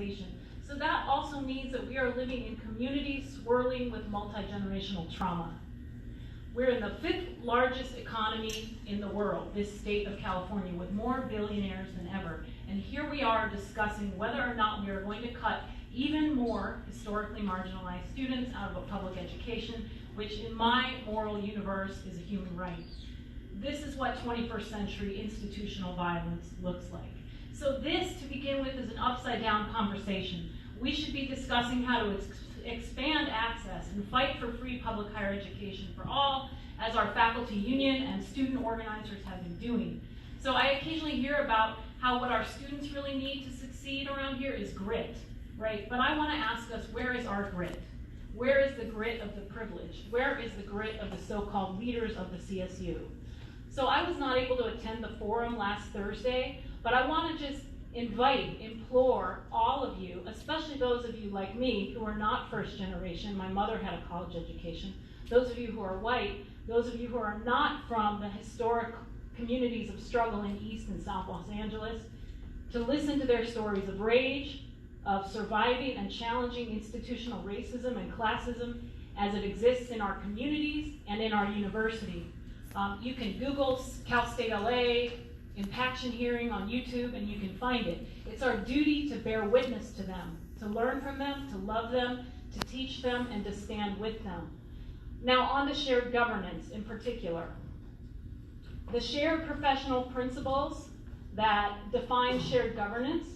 conversation. So that also means that we are living in communities swirling with multi-generational trauma. We're in the 5th largest economy in the world, this state of California, with more billionaires than ever. And here we are discussing whether or not we are going to cut even more historically marginalized students out of a public education, which in my moral universe is a human right. This is what 21st century institutional violence looks like. So this, to begin with, is an upside-down conversation. We should be discussing how to expand access and fight for free public higher education for all, as our faculty union and student organizers have been doing. So I occasionally hear about how what our students really need to succeed around here is grit, right? But I want to ask us, where is our grit? Where is the grit of the privileged? Where is the grit of the so-called leaders of the CSU? So I was not able to attend the forum last Thursday, but I want to just implore all of you, especially those of you like me who are not first generation. My mother had a college education. Those of you who are white, those of you who are not from the historic communities of struggle in East and South Los Angeles, to listen to their stories of rage, of surviving and challenging institutional racism and classism as it exists in our communities and in our university. You can Google Cal State LA, impaction hearing on YouTube, and you can find it. It's our duty to bear witness to them, to learn from them, to love them, to teach them, and to stand with them. Now on to shared governance in particular. The shared professional principles that define shared governance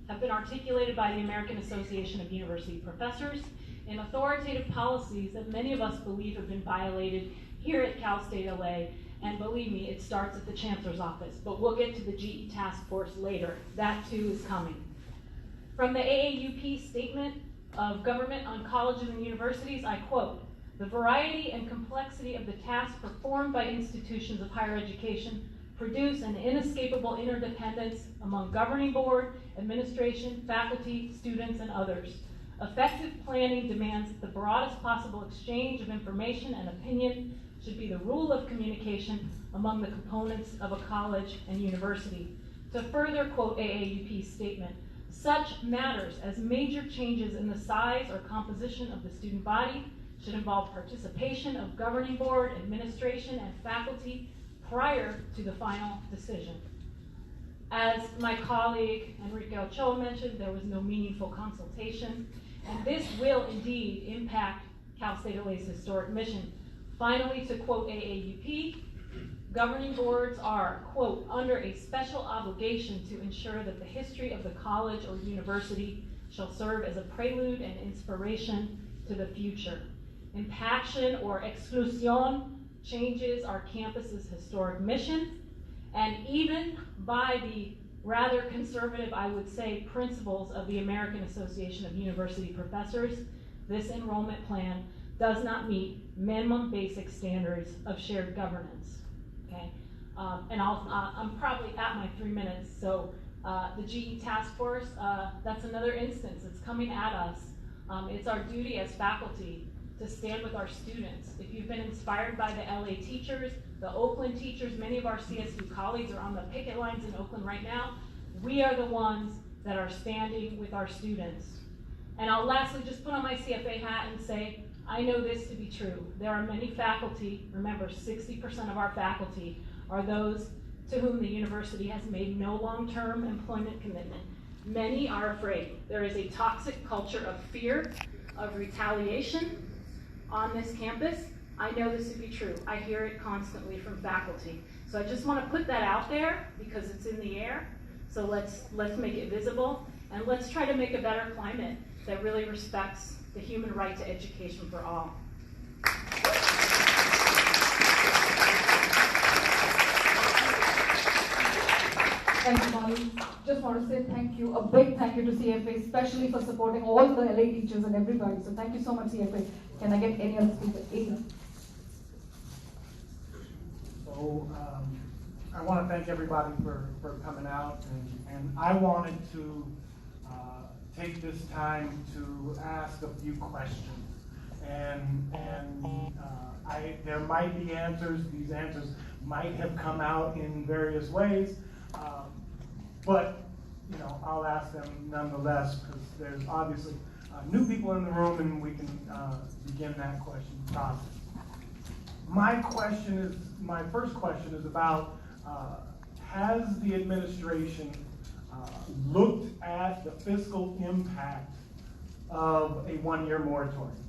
have been articulated by the American Association of University Professors in authoritative policies that many of us believe have been violated here at Cal State LA. And believe me, it starts at the Chancellor's office, but we'll get to the GE task force later. That too is coming. From the AAUP Statement of Government on Colleges and Universities, I quote, "The variety and complexity of the tasks performed by institutions of higher education produce an inescapable interdependence among governing board, administration, faculty, students, and others. Effective planning demands that the broadest possible exchange of information and opinion should be the rule of communication among the components of a college and university." To further quote AAUP's statement, "Such matters as major changes in the size or composition of the student body should involve participation of governing board, administration, and faculty prior to the final decision." As my colleague Enrique Ochoa mentioned, there was no meaningful consultation, and this will indeed impact Cal State LA's historic mission. Finally, to quote AAUP, governing boards are, quote, "under a special obligation to ensure that the history of the college or university shall serve as a prelude and inspiration to the future. Impaction or exclusion changes our campus's historic mission, and even by the rather conservative, I would say, principles of the American Association of University Professors, this enrollment plan does not meet minimum basic standards of shared governance." Okay, and I'm probably at my 3 minutes. So the GE task force, that's another instance. It's coming at us. It's our duty as faculty to stand with our students. If you've been inspired by the LA teachers, the Oakland teachers, many of our CSU colleagues are on the picket lines in Oakland right now. We are the ones that are standing with our students. And I'll lastly just put on my CFA hat and say, I know this to be true. There are many faculty, remember 60% of our faculty are those to whom the university has made no long-term employment commitment. Many are afraid. There is a toxic culture of fear, of retaliation on this campus. I know this to be true. I hear it constantly from faculty. So I just want to put that out there because it's in the air. So let's make it visible, and let's try to make a better climate that really respects the human right to education for all. Thank you, Molly. Just want to say thank you, a big thank you to CFA, especially for supporting all the LA teachers and everybody. So thank you so much, CFA. Can I get any other speaker? So I want to thank everybody for coming out, and I wanted to take this time to ask a few questions. And there might be answers. These answers might have come out in various ways. But I'll ask them nonetheless, because there's obviously new people in the room, and we can begin that question process. My first question is about, has the administration looked at the fiscal impact of a one-year moratorium?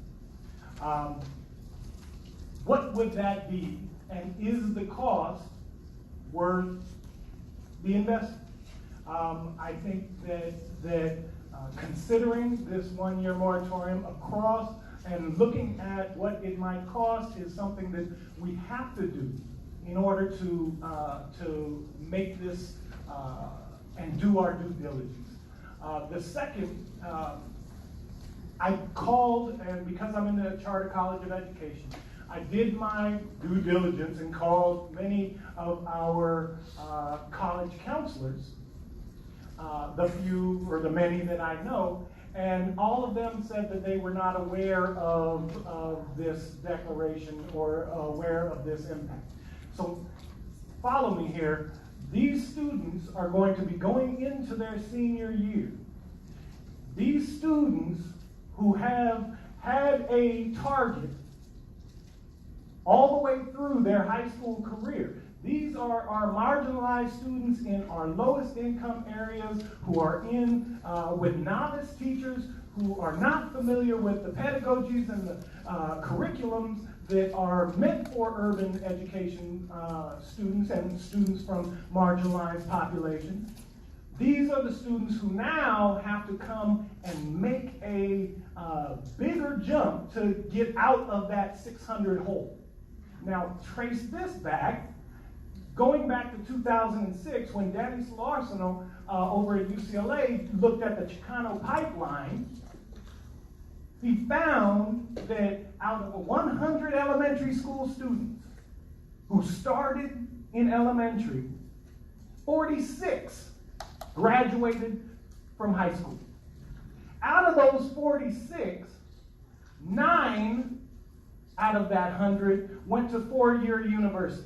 What would that be, and is the cost worth the investment? I think that considering this one-year moratorium across and looking at what it might cost is something that we have to do in order to make this and do our due diligence. The second, I called, and because I'm in the Charter College of Education, I did my due diligence and called many of our college counselors, the few or the many that I know, and all of them said that they were not aware of this declaration or aware of this impact. So follow me here. These students are going to be going into their senior year. These students who have had a target all the way through their high school career. These are our marginalized students in our lowest income areas who are in with novice teachers who are not familiar with the pedagogies and the curriculums that are meant for urban education students and students from marginalized populations. These are the students who now have to come and make a bigger jump to get out of that 600 hole. Now, trace this back, going back to 2006, when Danny Solarsino over at UCLA looked at the Chicano pipeline, he found that out of 100 elementary school students who started in elementary, 46 graduated from high school. Out of those 46, 9 out of that 100 went to four-year universities.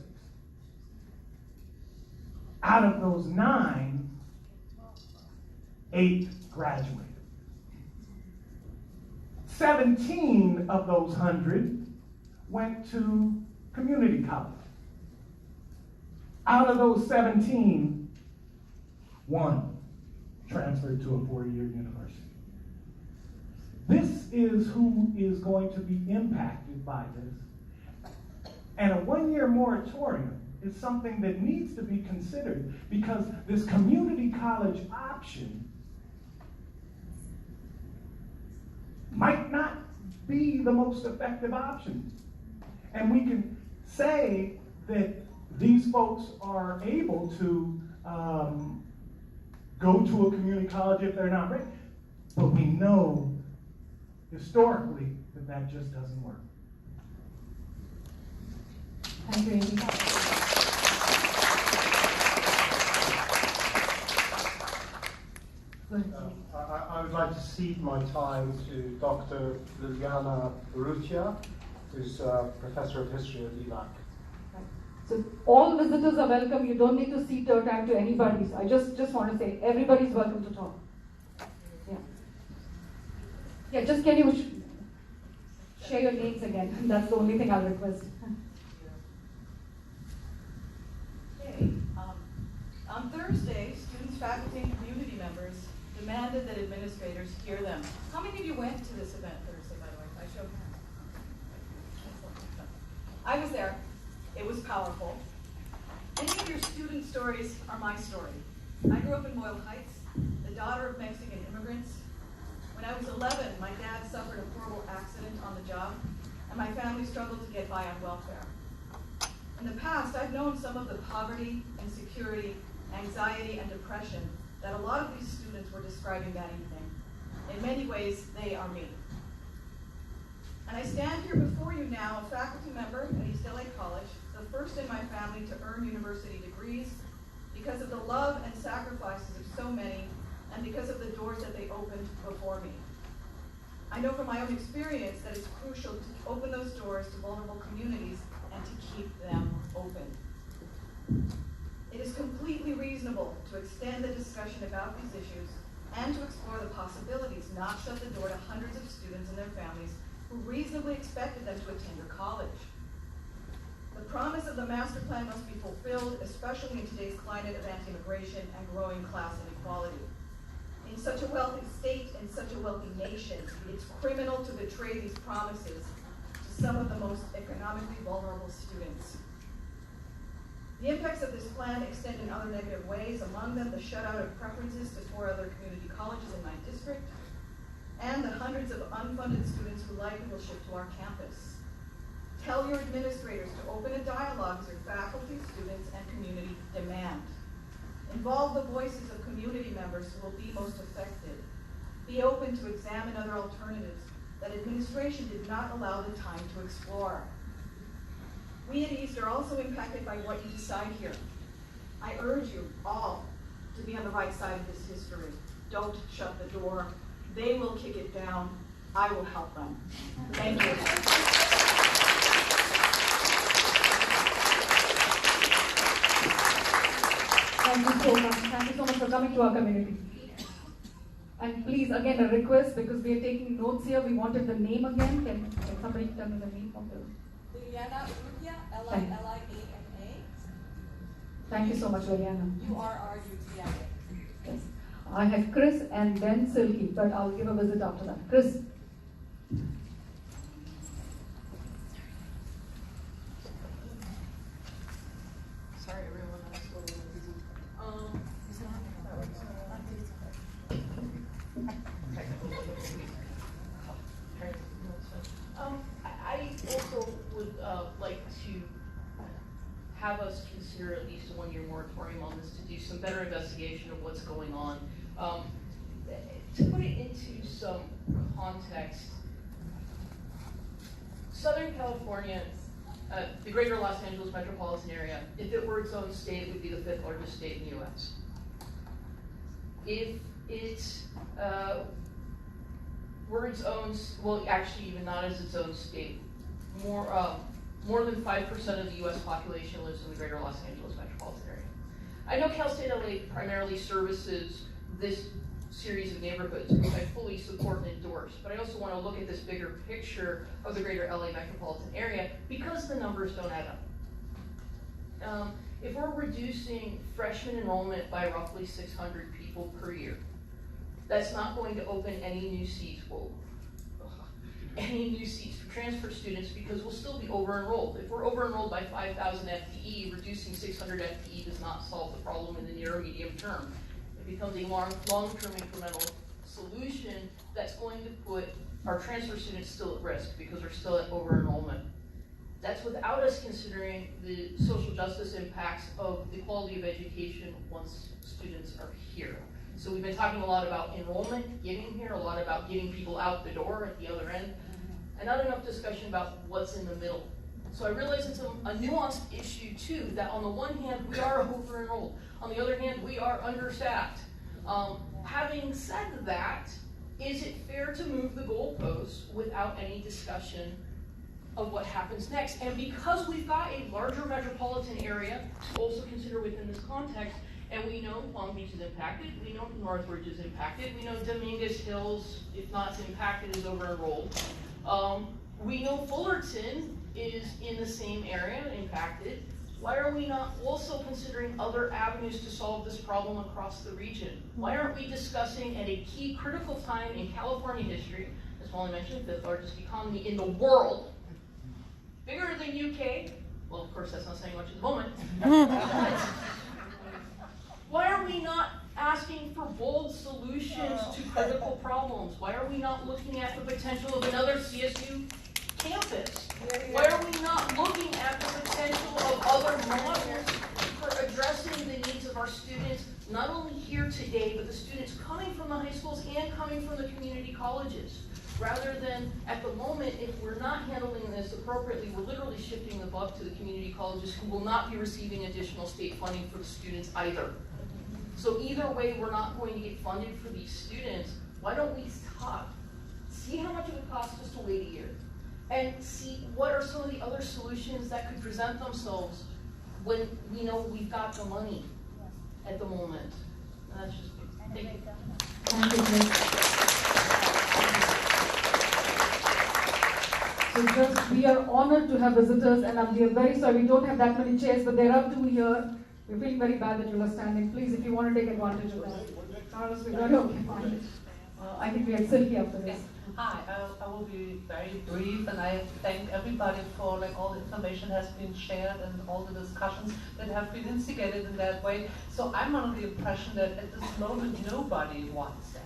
Out of those 9, 8 graduated. 17 of those 100 went to community college. Out of those 17, 1 transferred to a four-year university. This is who is going to be impacted by this. And a one-year moratorium is something that needs to be considered because this community college option might not be the most effective option. And we can say that these folks are able to go to a community college if they're not ready. But we know historically that that just doesn't work. Thank you, Amy. I would like to cede my time to Dr. Liliana Urrutia, who's a professor of history at ELAC. So all visitors are welcome. You don't need to cede your time to anybody. So I just want to say everybody's welcome to talk. Yeah. Yeah, just can you share your names again? That's the only thing I'll request. Okay. On Thursday, students, faculty, and community members demanded that administrators hear them. How many of you went to this event Thursday, by the way? I showed hands. I was there. It was powerful. Many of your student stories are my story. I grew up in Moyle Heights, the daughter of Mexican immigrants. When I was 11, my dad suffered a horrible accident on the job, and my family struggled to get by on welfare. In the past, I've known some of the poverty, insecurity, anxiety, and depression that a lot of these students were describing that evening. In many ways, they are me. And I stand here before you now, a faculty member at East LA College, the first in my family to earn university degrees, because of the love and sacrifices of so many, and because of the doors that they opened before me. I know from my own experience that it's crucial to open those doors to vulnerable communities and to keep them open. It is completely reasonable to extend the discussion about these issues and to explore the possibilities, not shut the door to hundreds of students and their families who reasonably expected them to attend your college. The promise of the master plan must be fulfilled, especially in today's climate of anti-immigration and growing class inequality. In such a wealthy state and such a wealthy nation, it's criminal to betray these promises to some of the most economically vulnerable students. The impacts of this plan extend in other negative ways, among them the shutout of preferences to 4 other community colleges in my district, and the hundreds of unfunded students who likely will shift to our campus. Tell your administrators to open a dialogue as your faculty, students, and community demand. Involve the voices of community members who will be most affected. Be open to examine other alternatives that administration did not allow the time to explore. We at East are also impacted by what you decide here. I urge you all to be on the right side of this history. Don't shut the door. They will kick it down. I will help them. Thank you. Thank you so much. Thank you so much for coming to our community. And please, again, a request, because we are taking notes here. We wanted the name again. Can somebody tell me the name of the... Liliana Urrutia, Liliana. Thank you so much, Liliana. Urrutia. Yes. I have Chris and then Silky, but I'll give a visit after that. Chris. Sorry, everyone. I was a little busy. I also would like to have us consider at least a 1-year moratorium on this to do some better investigation of what's going on. To put it into some context, Southern California, the greater Los Angeles metropolitan area, if it were its own state, it would be the 5th largest state in the US. If it were its own, well, actually even not as its own state, more than 5% of the US population lives in the greater Los Angeles metropolitan area. I know Cal State LA primarily services this series of neighborhoods, which I fully support and endorse, but I also want to look at this bigger picture of the greater LA metropolitan area because the numbers don't add up. If we're reducing freshman enrollment by roughly 600 people per year, that's not going to open any new seats, any new seats for transfer students because we'll still be over-enrolled. If we're over-enrolled by 5,000 FTE, reducing 600 FTE does not solve the problem in the near or medium term. It becomes a long-term incremental solution that's going to put our transfer students still at risk because we're still at over-enrollment. That's without us considering the social justice impacts of the quality of education once students are here. So we've been talking a lot about enrollment, getting here, a lot about getting people out the door at the other end, and not enough discussion about what's in the middle. So I realize it's a nuanced issue too, that on the one hand, we are over-enrolled. On the other hand, we are understaffed. Having said that, is it fair to move the goalposts without any discussion of what happens next? And because we've got a larger metropolitan area to also consider within this context, and we know Palm Beach is impacted, we know Northridge is impacted, we know Dominguez Hills, if not impacted, is over-enrolled. We know Fullerton is in the same area, impacted. Why are we not also considering other avenues to solve this problem across the region? Why aren't we discussing at a key critical time in California history, as Molly mentioned, 5th largest economy in the world, bigger than UK? Well, of course, that's not saying much at the moment. Why are we not asking for bold solutions to critical problems? Why are we not looking at the potential of another CSU campus? Why are we not looking at the potential of other models for addressing the needs of our students, not only here today, but the students coming from the high schools and coming from the community colleges? Rather than, at the moment, if we're not handling this appropriately, we're literally shifting the buck to the community colleges who will not be receiving additional state funding for the students either. So either way, we're not going to get funded for these students. Why don't we talk? See how much it would cost us to wait a year, and see what are some of the other solutions that could present themselves when we know we've got the money at the moment. And that's just big. Thank you, Grace. So just, we are honored to have visitors, and we are very sorry we don't have that many chairs, but there are two here. We feel very bad that you are standing. Please, if you want to take advantage of that. Carlos, we're going to find it. I think we had Silky after this. Hi, I will be very brief, and I thank everybody for all the information has been shared and all the discussions that have been instigated in that way. So I'm under the impression that at this moment nobody wants that.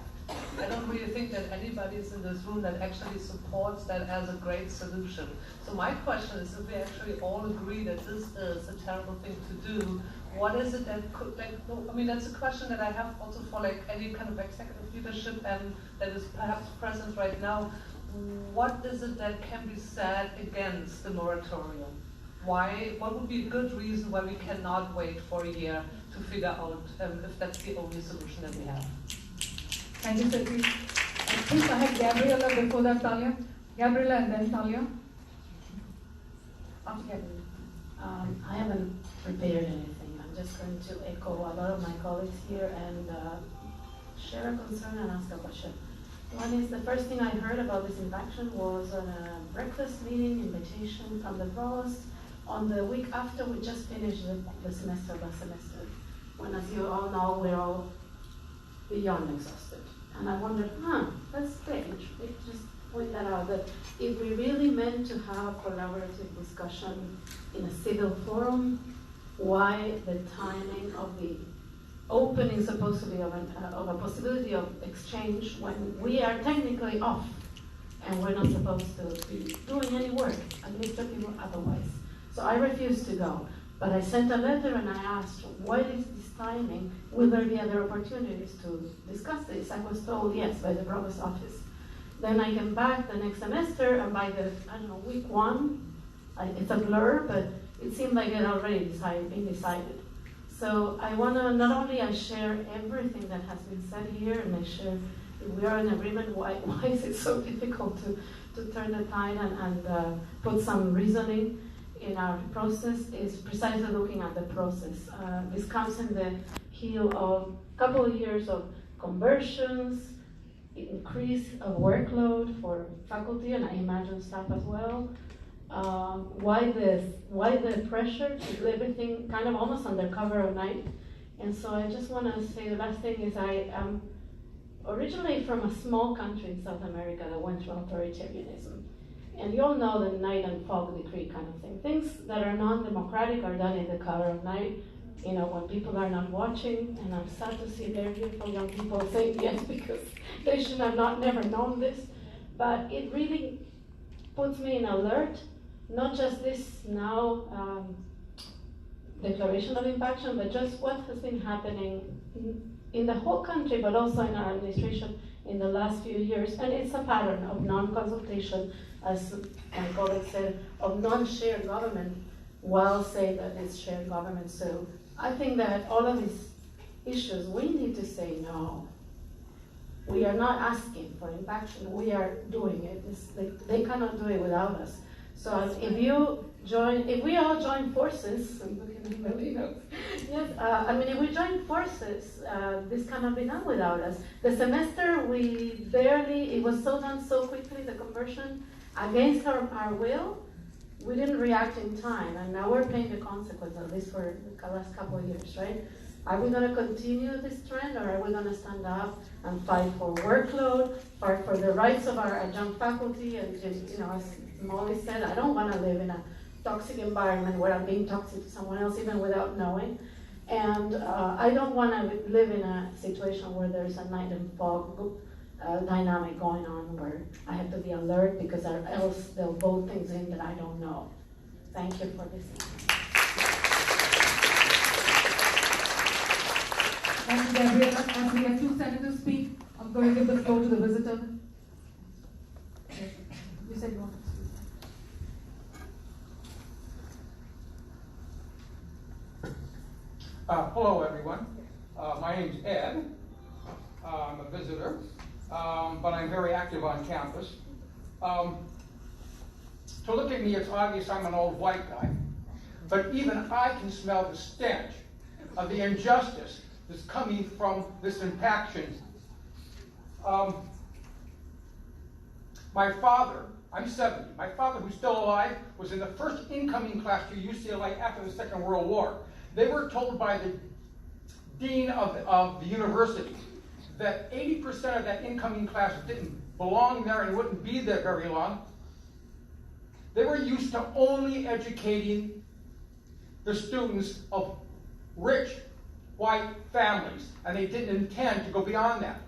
I don't really think that anybody is in this room that actually supports that as a great solution. So my question is, if we actually all agree that this is a terrible thing to do, what is it that could, I mean, that's a question that I have also for any kind of executive leadership and that is perhaps present right now. What is it that can be said against the moratorium? What would be a good reason why we cannot wait for a year to figure out if that's the only solution that we have? Thank you, Silky. I think I had Gabriela before that, Talia. Gabriela and then Talia. After Gabriela. I haven't prepared anything. I'm just going to echo a lot of my colleagues here and share a concern and ask a question. One is the first thing I heard about this impaction was on a breakfast meeting invitation from the provost on the week after we just finished the semester last semester, when, as you all know, we're all beyond exhausted. And I wondered, that's strange. We just point that out, that if we really meant to have collaborative discussion in a civil forum, why the timing of the opening supposedly of a possibility of exchange when we are technically off and we're not supposed to be doing any work, administrative or otherwise. So I refused to go. But I sent a letter and I asked, what is this timing? Will there be other opportunities to discuss this? I was told yes by the provost office. Then I came back the next semester, and by the, week one, it's a blur, but it seemed like it had already been decided. So I want to, not only I share everything that has been said here, and I share, if we are in agreement, why is it so difficult to turn the tide and put some reasoning in our process, is precisely looking at the process. This comes in the heel of a couple of years of conversions, increase of workload for faculty, and I imagine staff as well. Why the pressure to do everything kind of almost under cover of night? And so I just want to say the last thing is I am originally from a small country in South America that went through authoritarianism. And you all know the night and fog decree kind of thing. Things that are non-democratic are done in the cover of night, when people are not watching, and I'm sad to see very beautiful young people saying yes because they should have never known this. But it really puts me in alert, not just this now declaration of impaction, but just what has been happening in the whole country, but also in our administration in the last few years. And it's a pattern of non-consultation, as my colleague said, of non-shared government, while saying that it's shared government. So I think that all of these issues, we need to say no. We are not asking for impaction, we are doing it. They cannot do it without us. So if we all join forces, I'm looking at my notes. Yes, if we join forces, this cannot be done without us. The semester, it was so done so quickly, the conversion, against our will. We didn't react in time, and now we're paying the consequence of this for the last couple of years, right? Are we going to continue this trend, or are we going to stand up and fight for workload, fight for the rights of our adjunct faculty? And as Molly said, I don't want to live in a toxic environment where I'm being toxic to someone else, even without knowing. And I don't want to live in a situation where there's a night and fog dynamic going on, where I have to be alert because else they'll vote things in that I don't know. Thank you for listening. Thank you, Gabriela. As we have two senators speak, I'm going to give the floor to the visitor. You said you wanted to speak. Hello, everyone. My name's Ed. I'm a visitor, but I'm very active on campus. To look at me, it's obvious I'm an old white guy. but even I can smell the stench of the injustice that's coming from this impaction. My father, I'm 70, my father, who's still alive, was in the first incoming class to UCLA after the Second World War. They were told by the dean of the university that 80% of that incoming class didn't belong there and wouldn't be there very long. They were used to only educating the students of rich white families, and they didn't intend to go beyond that.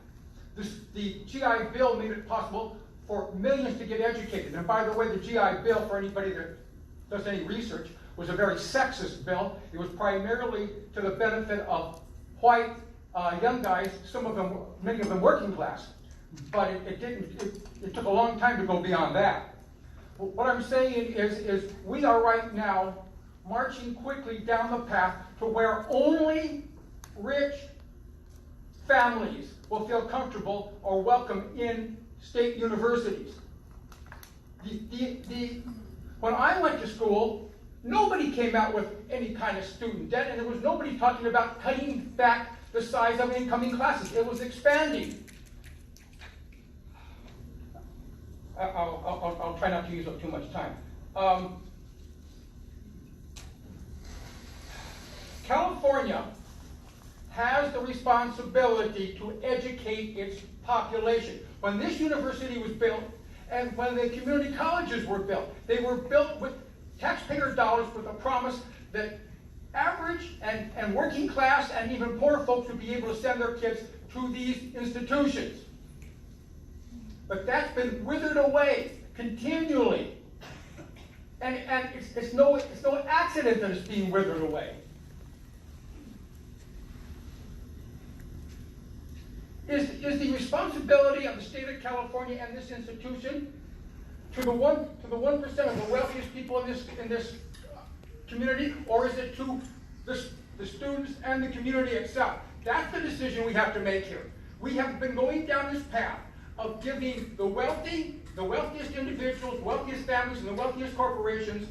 The GI Bill made it possible for millions to get educated. And by the way, the GI Bill, for anybody that does any research, was a very sexist bill. It was primarily to the benefit of white young guys, many of them working class. But it took a long time to go beyond that. What I'm saying is we are right now marching quickly down the path to where only rich families will feel comfortable or welcome in state universities. When I went to school, nobody came out with any kind of student debt, and there was nobody talking about cutting back the size of incoming classes. It was expanding. I'll try not to use up too much time. California has the responsibility to educate its population. When this university was built, and when the community colleges were built, they were built with taxpayer dollars with a promise that average and working class and even poor folks would be able to send their kids to these institutions. But that's been withered away continually. And it's no accident that it's being withered away. Is the responsibility of the state of California and this institution to the 1% of the wealthiest people in this community, or is it to the students and the community itself? That's the decision we have to make here. We have been going down this path of giving the wealthiest individuals, wealthiest families, and the wealthiest corporations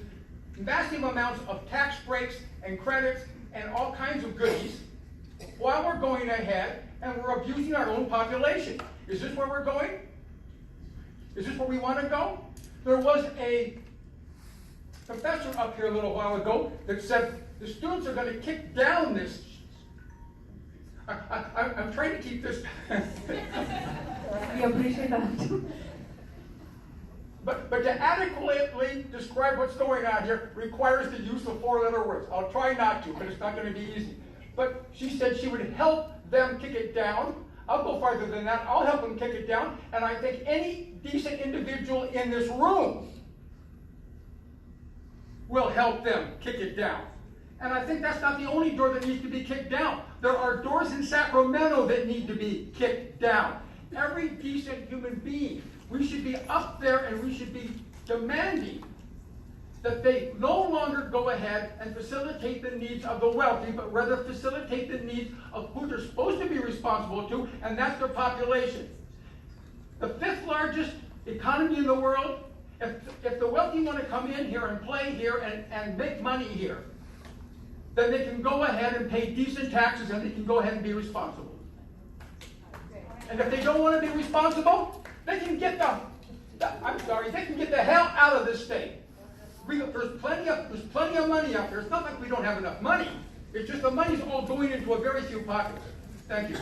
massive amounts of tax breaks and credits and all kinds of goodies, while we're going ahead and we're abusing our own population. Is this where we're going? Is this where we want to go? There was a professor up here a little while ago that said the students are going to kick down this. I'm trying to keep this. We appreciate that. But to adequately describe what's going on here requires the use of 4-letter words. I'll try not to, but it's not going to be easy. But she said she would help them kick it down. I'll go farther than that. I'll help them kick it down. And I think any decent individual in this room will help them kick it down. And I think that's not the only door that needs to be kicked down. There are doors in Sacramento that need to be kicked down. Every decent human being, we should be up there and we should be demanding that they no longer go ahead and facilitate the needs of the wealthy, but rather facilitate the needs of who they're supposed to be responsible to, and that's their population. The 5th largest economy in the world, if the wealthy want to come in here and play here and make money here, then they can go ahead and pay decent taxes and they can go ahead and be responsible. And if they don't want to be responsible, they can get they can get the hell out of this state. There's plenty of money out there. It's not like we don't have enough money. It's just the money's all going into a very few pockets. Thank you.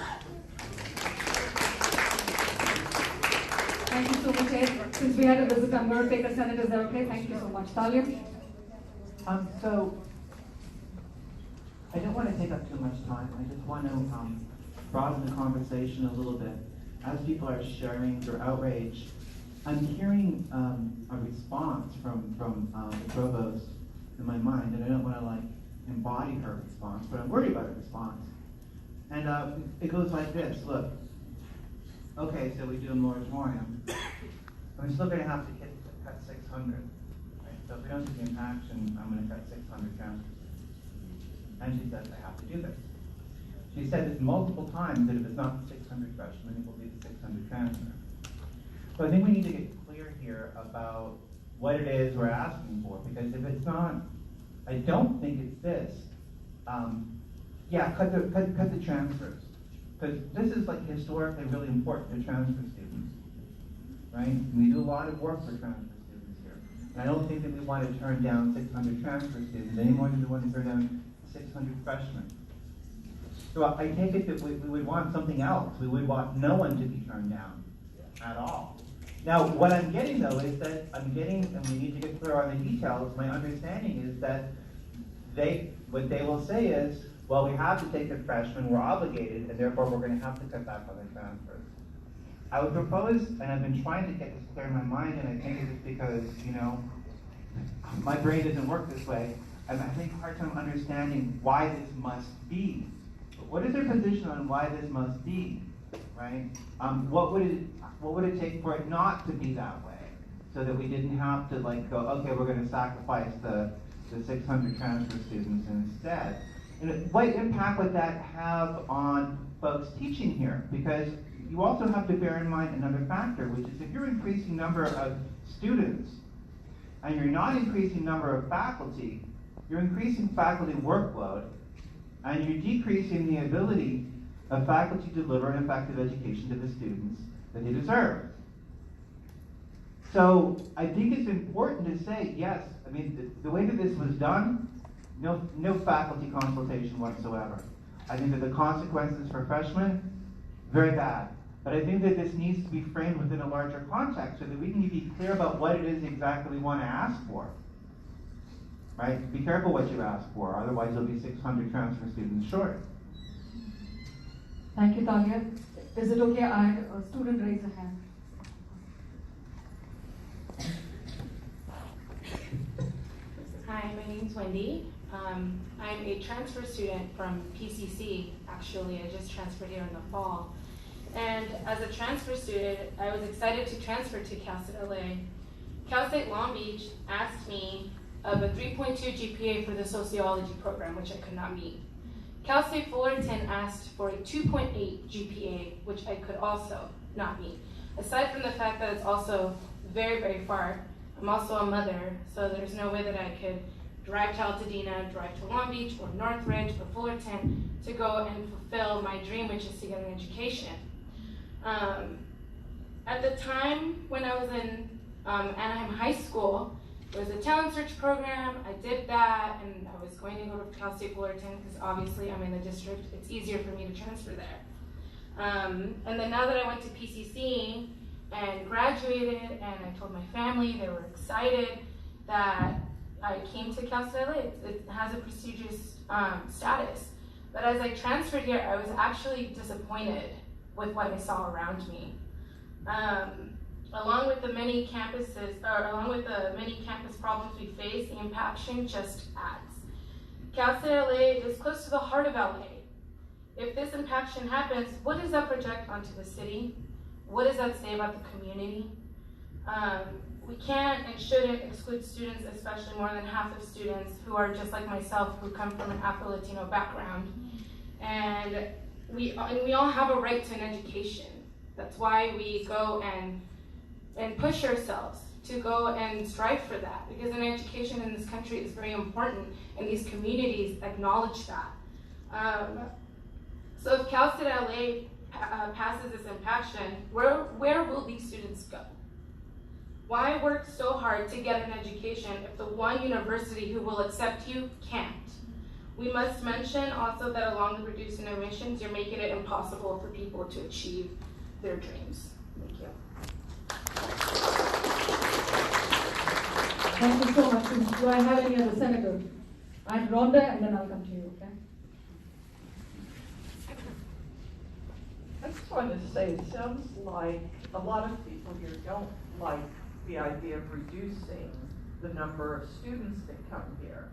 Thank you so much, Ed. Since we had a visit, I'm going to take a Senate. Is that okay? Thank you so much. Talia? So, I don't want to take up too much time. I just want to broaden the conversation a little bit. As people are sharing their outrage, I'm hearing a response from the provost in my mind, and I don't want to embody her response, but I'm worried about her response. And it goes like this: look, okay, so we do a moratorium. I'm still going to have to cut 600. Right? So if we don't do the impaction, I'm going to cut 600 transfers. And she says I have to do this. She said this multiple times that if it's not the 600 freshmen, it will be the 600 transfer. So I think we need to get clear here about what it is we're asking for, because if it's not I don't think it's this. Yeah, cut the transfers. Because this is like historically really important to transfer students, right? We do a lot of work for transfer students here. And I don't think that we want to turn down 600 transfer students any more than we want to turn down 600 freshmen. So I take it that we would want something else. We would want no one to be turned down at all. Now, what I'm getting though is that and we need to get clear on the details, my understanding is that what they will say is, well, we have to take the freshmen, we're obligated, and therefore we're going to have to cut back on the transfers. I would propose, and I've been trying to get this clear in my mind, and I think it's because, my brain doesn't work this way. I'm having a hard time understanding why this must be. What is their position on why this must be, right? What would it take for it not to be that way, so that we didn't have to go, okay, we're going to sacrifice the 600 transfer students instead? And what impact would that have on folks teaching here? Because you also have to bear in mind another factor, which is if you're increasing number of students and you're not increasing number of faculty, you're increasing faculty workload and you're decreasing the ability of faculty to deliver an effective education to the students that they deserve. So I think it's important to say, yes, I mean, the way that this was done, no faculty consultation whatsoever. I think that the consequences for freshmen, very bad. But I think that this needs to be framed within a larger context so that we can be clear about what it is exactly we want to ask for. Right? Be careful what you ask for, otherwise there'll be 600 transfer students short. Thank you, Talia. Is it okay? I had a student raise a hand. Hi, my name's Wendy. I'm a transfer student from PCC, actually. I just transferred here in the fall. And as a transfer student, I was excited to transfer to Cal State LA. Cal State Long Beach asked me of a 3.2 GPA for the sociology program, which I could not meet. Cal State Fullerton asked for a 2.8 GPA, which I could also not meet. Aside from the fact that it's also very, very far, I'm also a mother, so there's no way that I could drive to Altadena, drive to Long Beach, or Northridge, or Fullerton to go and fulfill my dream, which is to get an education. At the time when I was in Anaheim High School, there was a talent search program. I did that, and I was going to go to Cal State Fullerton because obviously I'm in the district. It's easier for me to transfer there. And then now that I went to PCC and graduated, and I told my family, they were excited that I came to Cal State LA. It has a prestigious status. But as I transferred here, I was actually disappointed with what I saw around me. Along with the many campus problems we face, the impaction just adds. Cal State LA is close to the heart of LA. If this impaction happens, what does that project onto the city? What does that say about the community? We can't and shouldn't exclude students, especially more than half of students who are just like myself, who come from an Afro-Latino background. And we all have a right to an education. That's why we go and push ourselves to go and strive for that, because an education in this country is very important, and these communities acknowledge that. So if Cal State LA passes this impaction, where will these students go? Why work so hard to get an education if the one university who will accept you can't? We must mention also that along with reducing admissions, you're making it impossible for people to achieve their dreams. Thank you. Thank you so much. Do I have any other senator? I'm Rhonda, and then I'll come to you, okay? I just wanted to say, it sounds like a lot of people here don't like the idea of reducing the number of students that come here.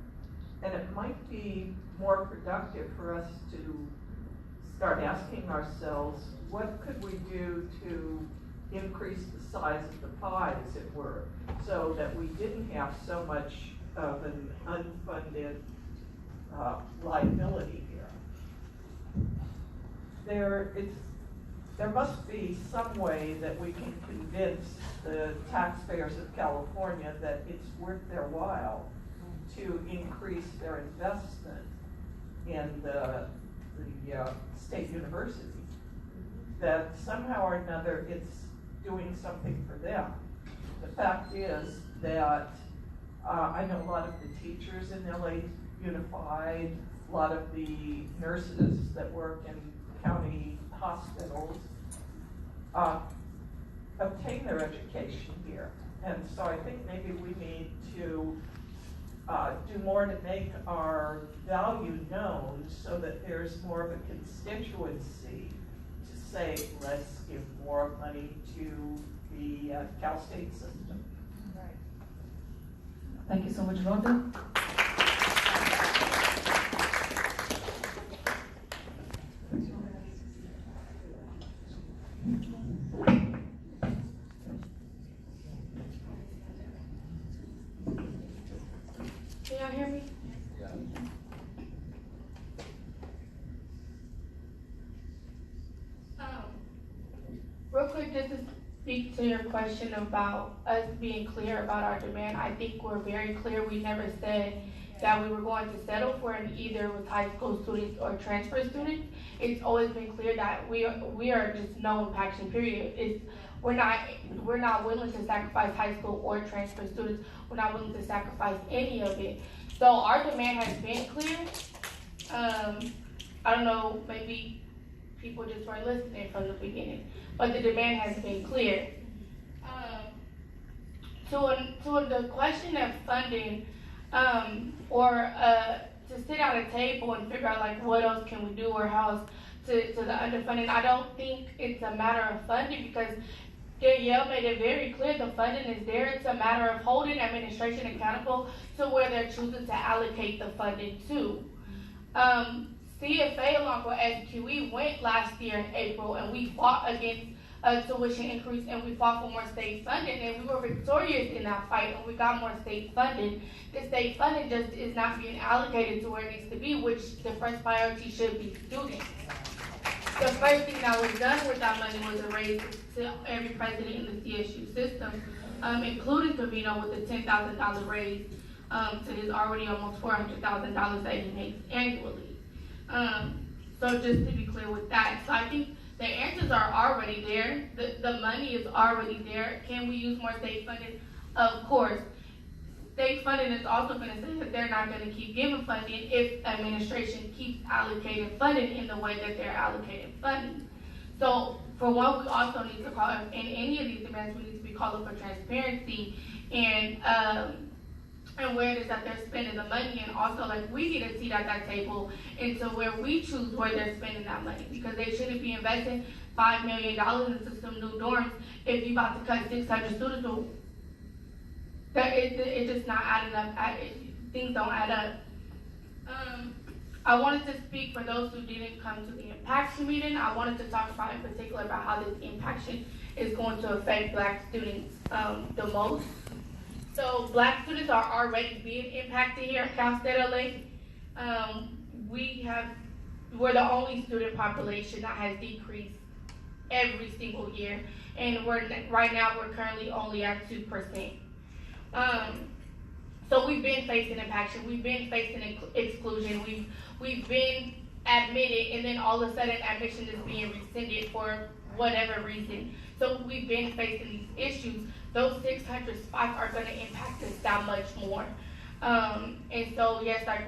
And it might be more productive for us to start asking ourselves, what could we do to increase the size of the pie, as it were, so that we didn't have so much of an unfunded liability here. There must be some way that we can convince the taxpayers of California that it's worth their while to increase their investment in the state university, that somehow or another it's doing something for them. The fact is that I know a lot of the teachers in LA Unified, a lot of the nurses that work in county hospitals obtain their education here. And so I think maybe we need to do more to make our value known so that there's more of a constituency to say, let's give more money to the Cal State system. Right. Thank you so much, Rhonda. Can y'all hear me? Yeah. Real quick, just to speak to your question about us being clear about our demand, I think we're very clear. We never said that we were going to settle for an either with high school students or transfer students. It's always been clear that we are just no impaction, period. We're not willing to sacrifice high school or transfer students. We're not willing to sacrifice any of it. So our demand has been clear. I don't know, maybe people just weren't listening from the beginning, but the demand has been clear. To the question of funding, or to sit at a table and figure out like what else can we do or how else to the underfunding, I don't think it's a matter of funding, because Danielle made it very clear the funding is there. It's a matter of holding administration accountable to where they're choosing to allocate the funding to. CFA along with SQE went last year in April, and we fought against a tuition increase, and we fought for more state funding, and we were victorious in that fight, and we got more state funding. The state funding just is not being allocated to where it needs to be, which the first priority should be students. The first thing that was done with that money was a raise to every president in the CSU system, including Covino with the $10,000 raise to his already almost $400,000 that he makes annually. So just to be clear with that, so I think the answers are already there. The money is already there. Can we use more state funding? Of course. State funding is also going to say that they're not going to keep giving funding if administration keeps allocating funding in the way that they're allocating funding. So for one, we also need to call, in any of these demands, we need to be calling for transparency and where it is that they're spending the money, and also like we need a seat at that table into where we choose where they're spending that money, because they shouldn't be investing $5 million into some new dorms if you're about to cut 600 students. It's just not adding up. Things don't add up. I wanted to speak for those who didn't come to the impaction meeting. I wanted to talk about in particular about how this impaction is going to affect Black students the most. So Black students are already being impacted here at Cal State LA. We're the only student population that has decreased every single year, and right now we're currently only at 2%. So we've been facing impaction, we've been facing exclusion, we've been admitted, and then all of a sudden admission is being rescinded for whatever reason. So we've been facing these issues. Those 600 spots are going to impact us that much more. And so yes, like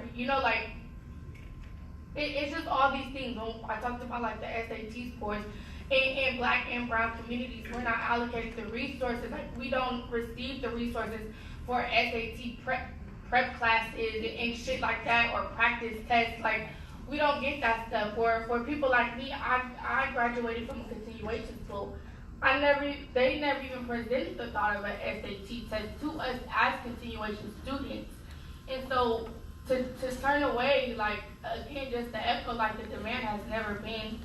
it's just all these things. I talked about like the SAT scores. In Black and brown communities, we're not allocated the resources. Like we don't receive the resources for SAT prep classes and shit like that, or practice tests. Like we don't get that stuff. For people like me, I graduated from a continuation school. They never even presented the thought of an SAT test to us as continuation students. And so to turn away, like again, just to echo, like the demand has never been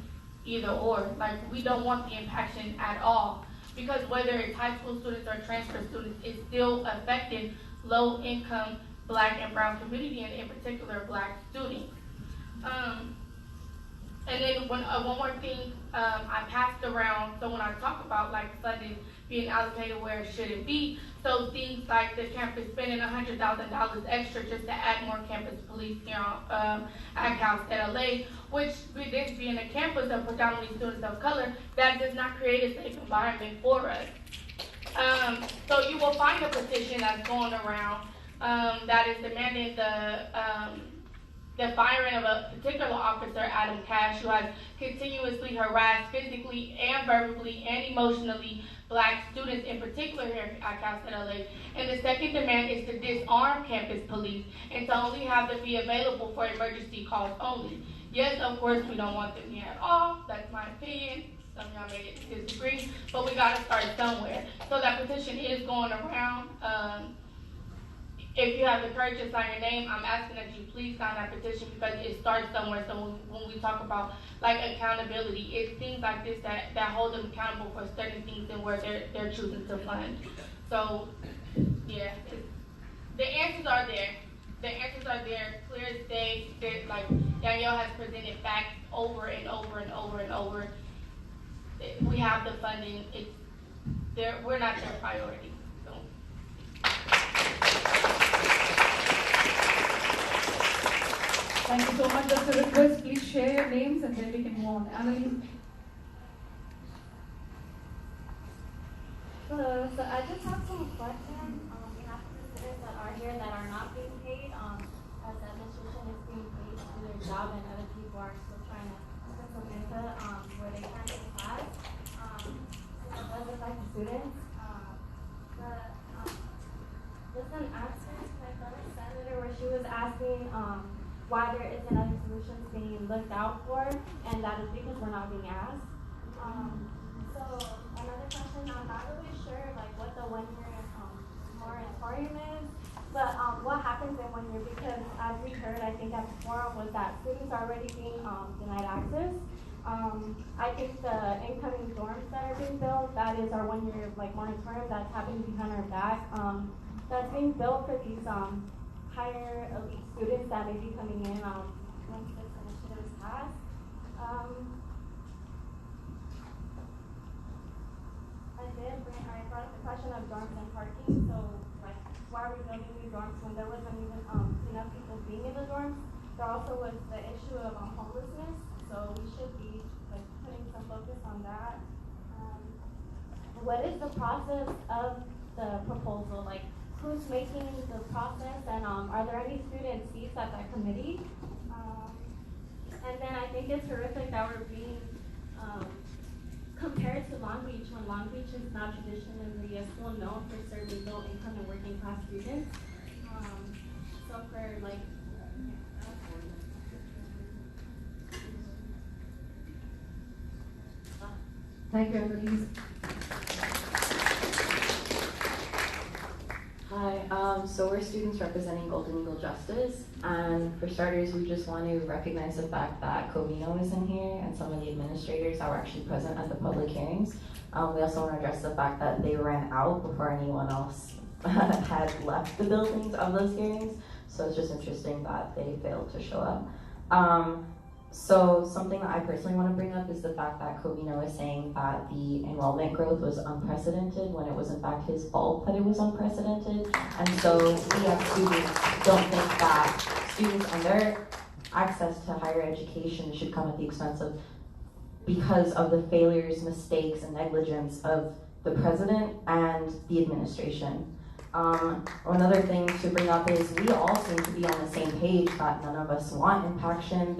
either or. Like we don't want the impaction at all, because whether it's high school students or transfer students, it's still affecting low income Black and brown community, and in particular Black students. And then one more thing I passed around, so when I talk about like funding being allocated where it shouldn't be. So things like the campus spending $100,000 extra just to add more campus police here at Cal State LA, which with this being a campus of predominantly students of color, that does not create a safe environment for us. So you will find a petition that's going around that is demanding the firing of a particular officer, Adam Cash, who has continuously harassed physically and verbally and emotionally Black students, in particular here at Cal State LA. And the second demand is to disarm campus police and to only have them be available for emergency calls only. Yes, of course, we don't want them here at all. That's my opinion. Some of y'all may disagree, but we gotta start somewhere. So that petition is going around. If you have the courage to sign your name, I'm asking that you please sign that petition because it starts somewhere. So when we talk about like accountability, it's things like this that hold them accountable for certain things and where they're choosing to fund. So yeah, the answers are there. The answers are there, clear as day. Like Danielle has presented facts over and over and over and over. We have the funding. We're not their priority. So. Thank you so much. Just a request, please share your names and then we can move on. Annalise. Hello, so I just have some questions on behalf of the students that are here that are not being paid, as the administration is being paid to do their job and other people are still trying to put some input where they can't get class. So it does affect the students. Just an answer to my fellow senator where she was asking why there isn't other solutions being looked out for, and that is because we're not being asked. So another question, I'm not really sure like what the 1 year moratorium is, but what happens in 1 year, because as we heard, I think at the forum was that students are already being denied access. I think the incoming dorms that are being built, that is our 1 year like moratorium that's happening behind our back. That's being built for these higher elite students that may be coming in once this initiative is passed. I brought up the question of dorms and parking. So, like, why are we building new dorms when there wasn't even enough people being in the dorms? There also was the issue of homelessness. So we should be like putting some focus on that. What is the process of the proposal? Like, who's making the process, and are there any student seats at that committee? And then I think it's horrific that we're being compared to Long Beach when Long Beach is not traditionally a school known for serving low income and working class students. So for like, Thank you, Annalise. Hi, so we're students representing Golden Eagle Justice, and for starters, we just want to recognize the fact that Covino is in here and some of the administrators that were actually present at the public hearings. We also want to address the fact that they ran out before anyone else had left the buildings of those hearings, so it's just interesting that they failed to show up. So something that I personally want to bring up is the fact that Covino is saying that the enrollment growth was unprecedented when it was in fact his fault that it was unprecedented. And so we as students don't think that students and their access to higher education should come at the expense of, because of the failures, mistakes, and negligence of the president and the administration. Another thing to bring up is we all seem to be on the same page that none of us want impaction.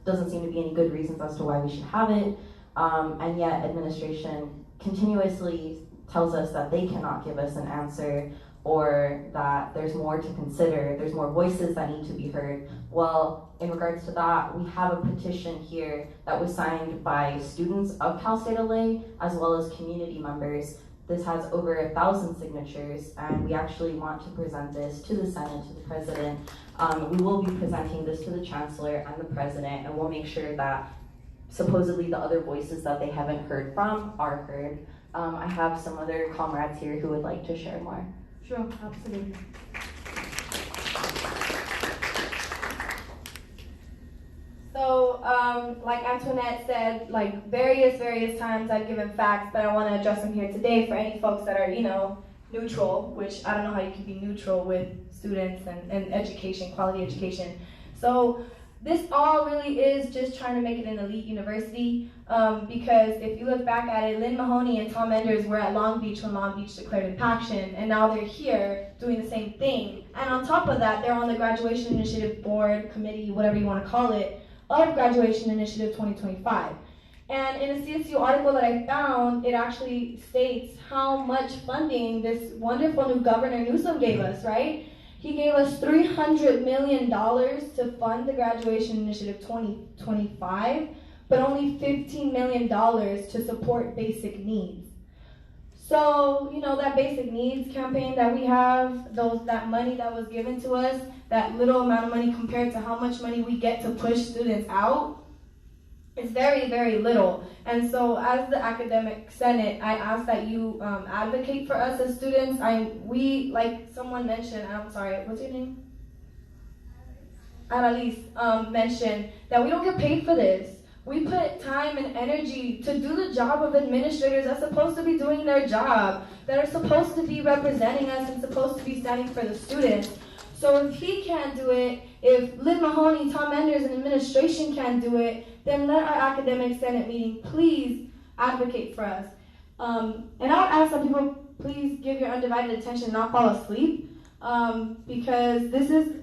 Doesn't seem to be any good reasons as to why we should have it, and yet administration continuously tells us that they cannot give us an answer, or that there's more to consider, there's more voices that need to be heard. Well, in regards to that, we have a petition here that was signed by students of Cal State LA as well as community members. This has over 1,000 signatures, and we actually want to present this to the Senate, to the President. We will be presenting this to the Chancellor and the President, and we'll make sure that supposedly the other voices that they haven't heard from are heard. I have some other comrades here who would like to share more. Sure, absolutely. So like Antoinette said, like various times I've given facts, but I want to address them here today for any folks that are, neutral, which I don't know how you can be neutral with students and education, quality education. So this all really is just trying to make it an elite university, because if you look back at it, Lynn Mahoney and Tom Enders were at Long Beach when Long Beach declared impaction, and now they're here doing the same thing. And on top of that, they're on the Graduation Initiative Board, Committee, whatever you want to call it, of Graduation Initiative 2025. And in a CSU article that I found, it actually states how much funding this wonderful new Governor Newsom gave us, right? He gave us $300 million to fund the Graduation Initiative 2025, but only $15 million to support basic needs. So, that basic needs campaign that we have, that money that was given to us, that little amount of money compared to how much money we get to push students out, it's very, very little. And so as the academic senate, I ask that you advocate for us as students. We, like someone mentioned, I'm sorry, what's your name? Annalise mentioned that we don't get paid for this. We put time and energy to do the job of administrators that's supposed to be doing their job, that are supposed to be representing us and supposed to be standing for the students. So if he can't do it, if Lynn Mahoney, Tom Enders, and administration can't do it, then let our academic senate meeting please advocate for us. And I would ask some people, please give your undivided attention and not fall asleep, because this is,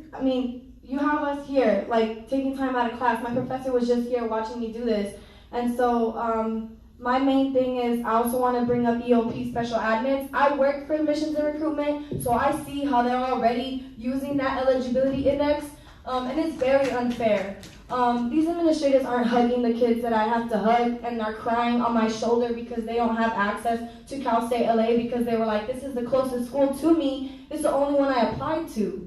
you have us here, like taking time out of class. My professor was just here watching me do this. And so my main thing is I also want to bring up EOP special admits. I work for admissions and recruitment, so I see how they're already using that eligibility index, and it's very unfair. These administrators aren't hugging the kids that I have to hug, and they're crying on my shoulder because they don't have access to Cal State LA because they were like, this is the closest school to me, it's the only one I applied to.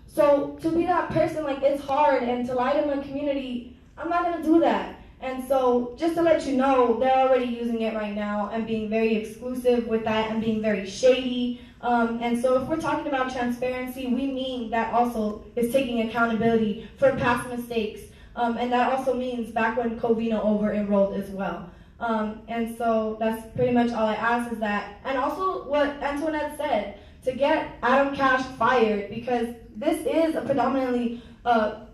So to be that person, it's hard, and to lie to my community, I'm not going to do that. And so just to let you know, they're already using it right now and being very exclusive with that and being very shady. And so if we're talking about transparency, we mean that also is taking accountability for past mistakes. And that also means back when Covino over-enrolled as well. And so that's pretty much all I ask is that. And also what Antoinette said, to get Adam Cash fired, because this is a predominantly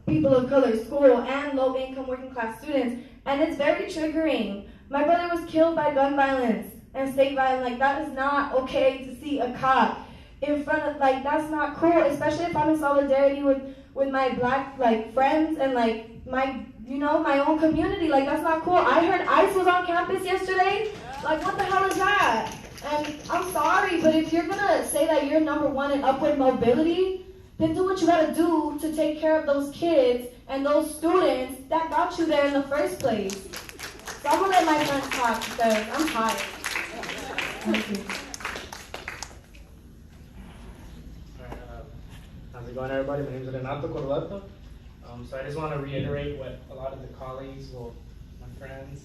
people of color school and low-income working-class students, and it's very triggering. My brother was killed by gun violence and state violence. That is not okay to see a cop in front of, that's not cool, especially if I'm in solidarity with my black, friends and, my own community. That's not cool. I heard ICE was on campus yesterday. What the hell is that? And I'm sorry, but if you're gonna say that you're number one in upward mobility, then do what you gotta do to take care of those kids and those students that got you there in the first place. So I'm gonna let my friends talk because I'm tired. Thank you. How's it going, everybody? My name is Renato Corleto. So I just want to reiterate what a lot of the colleagues, my friends,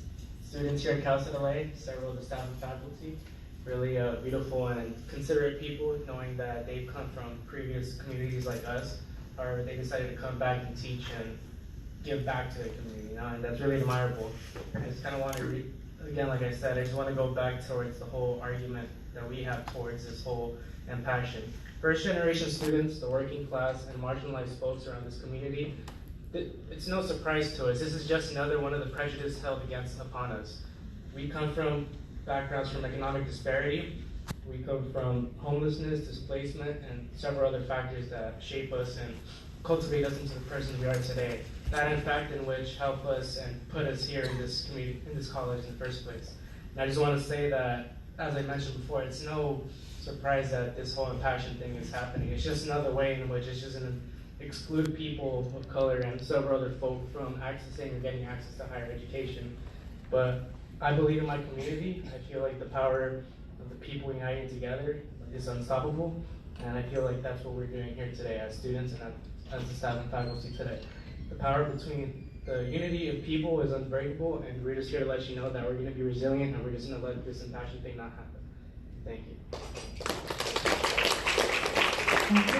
students here at Cal State LA, several of the staff and faculty, really beautiful and considerate people, knowing that they've come from previous communities like us, or they decided to come back and teach and give back to the community, and that's really admirable. I just kind of want to, again, like I said, I just want to go back towards the whole argument that we have towards this whole impaction. First generation students, the working class, and marginalized folks around this community, it's no surprise to us. This is just another one of the prejudices held upon us. We come from backgrounds from economic disparity. We come from homelessness, displacement, and several other factors that shape us and cultivate us into the person we are today. That, in fact, in which help us and put us here in this community, in this college in the first place. And I just want to say that, as I mentioned before, it's no surprise that this whole impaction thing is happening. It's just another way in which it's just going to exclude people of color and several other folk from accessing or getting access to higher education. But I believe in my community. I feel like the power of the people uniting together is unstoppable, and I feel like that's what we're doing here today as students and as the staff and faculty today. The power between the unity of people is unbreakable, and we're just here to let you know that we're going to be resilient and we're just going to let this impaction thing not happen. Thank you. Thank you.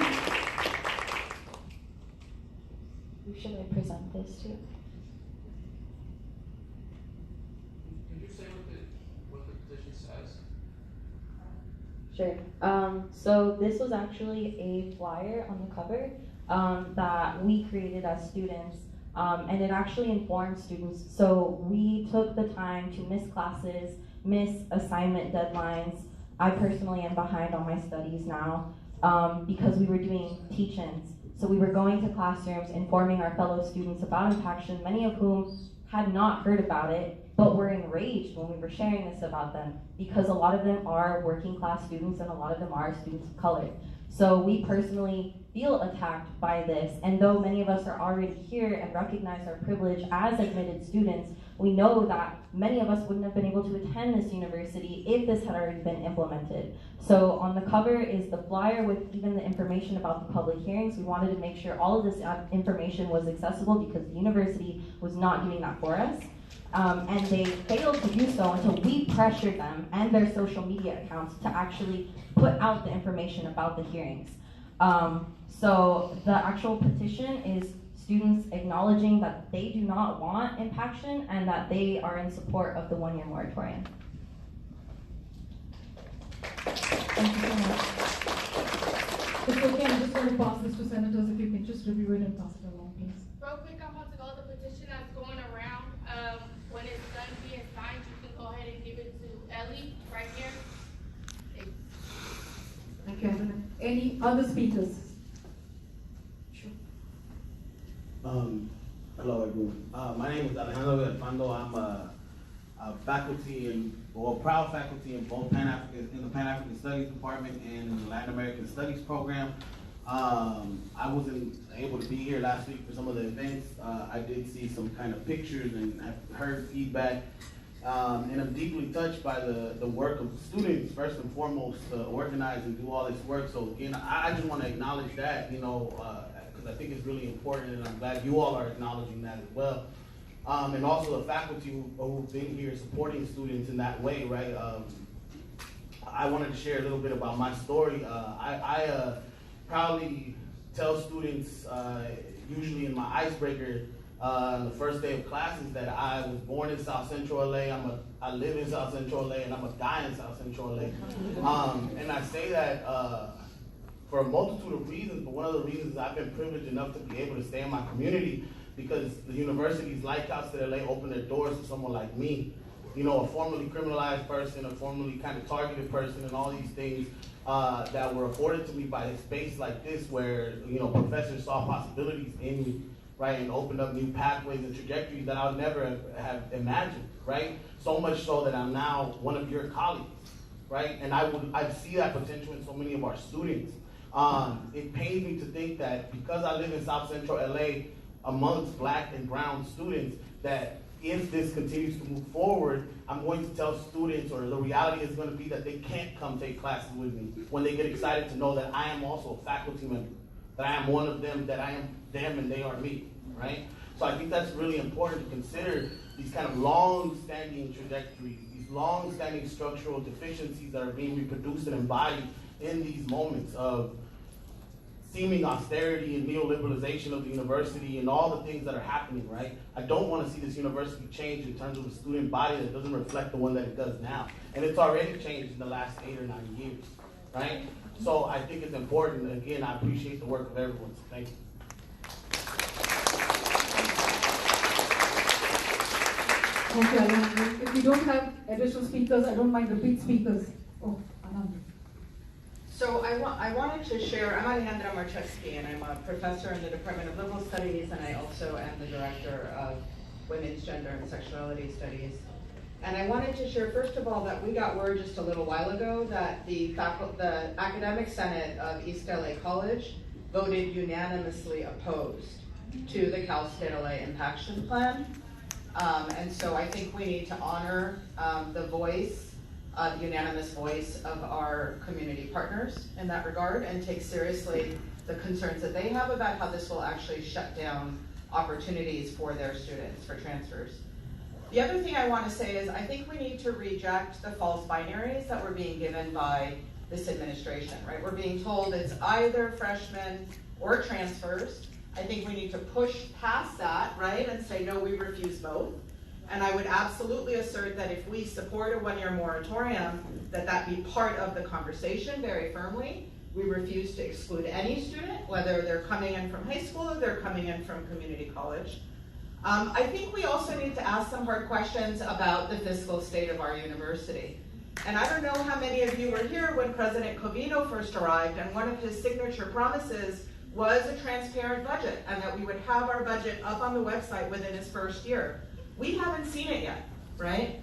Who should I present this to? Sure. So this was actually a flyer on the cover that we created as students, and it actually informed students. So we took the time to miss classes, miss assignment deadlines. I personally am behind on my studies now because we were doing teach-ins. So we were going to classrooms, informing our fellow students about impaction, many of whom had not heard about it, but were enraged when we were sharing this about them, because a lot of them are working class students and a lot of them are students of color. So we personally feel attacked by this, and though many of us are already here and recognize our privilege as admitted students, we know that many of us wouldn't have been able to attend this university if this had already been implemented. So on the cover is the flyer with even the information about the public hearings. We wanted to make sure all of this information was accessible because the university was not doing that for us. And they failed to do so until we pressured them and their social media accounts to actually put out the information about the hearings. So the actual petition is students acknowledging that they do not want impaction and that they are in support of the one-year moratorium. Thank you so much. If okay, I'm just going to pass this to senators. If you can just review it and pass it along, please. Real quick, I'm about to go the petition that's going around. When it's done being signed, you can go ahead and give it to Ellie right here. Thank you, Anthony. Any other speakers? Sure. Hello, everyone. My name is Alejandro Belfando. I'm a faculty proud faculty in both in the Pan-African Studies Department and in the Latin American Studies program. I wasn't able to be here last week for some of the events. I did see some kind of pictures and I've heard feedback. And I'm deeply touched by the work of students, first and foremost, to organize and do all this work. So again, I just want to acknowledge that, because I think it's really important, and I'm glad you all are acknowledging that as well. And also the faculty who've been here supporting students in that way, right? I wanted to share a little bit about my story. I proudly tell students, usually in my icebreaker, on the first day of classes, that I was born in South Central LA, I live in South Central LA, and I'm gonna die in South Central LA. And I say that for a multitude of reasons, but one of the reasons is I've been privileged enough to be able to stay in my community because the university's Lighthouse to LA opened their doors to someone like me. A formerly criminalized person, a formerly kind of targeted person, and all these things that were afforded to me by a space like this where, professors saw possibilities in me, right, and opened up new pathways and trajectories that I would never have imagined, right? So much so that I'm now one of your colleagues, right? And I see that potential in so many of our students. It pains me to think that because I live in South Central LA amongst Black and brown students, that if this continues to move forward, I'm going to tell students, or the reality is going to be that they can't come take classes with me when they get excited to know that I am also a faculty member, that I am one of them, that I am them and they are me, right? So I think that's really important to consider these kind of long-standing trajectories, these long-standing structural deficiencies that are being reproduced and embodied in these moments of seeming austerity and neoliberalization of the university and all the things that are happening, right? I don't want to see this university change in terms of a student body that doesn't reflect the one that it does now. And it's already changed in the last 8 or 9 years, right? So I think it's important. Again, I appreciate the work of everyone, so thank you. Thank you, Alejandro. If we don't have additional speakers, I don't mind repeat speakers. Oh, Anand. So I wanted to share, I'm Alejandra Marcheski, and I'm a professor in the Department of Liberal Studies, and I also am the director of Women's Gender and Sexuality Studies. And I wanted to share, first of all, that we got word just a little while ago that the Academic Senate of East LA College voted unanimously opposed to the Cal State LA Impaction Plan. And so I think we need to honor the voice, the unanimous voice of our community partners in that regard, and take seriously the concerns that they have about how this will actually shut down opportunities for their students for transfers. The other thing I want to say is I think we need to reject the false binaries that we're being given by this administration, right? We're being told it's either freshmen or transfers. I think we need to push past that, right, and say, no, we refuse both. And I would absolutely assert that if we support a one-year moratorium, that be part of the conversation very firmly. We refuse to exclude any student, whether they're coming in from high school or they're coming in from community college. I think we also need to ask some hard questions about the fiscal state of our university. And I don't know how many of you were here when President Covino first arrived, and one of his signature promises was a transparent budget, and that we would have our budget up on the website within his first year. We haven't seen it yet, right?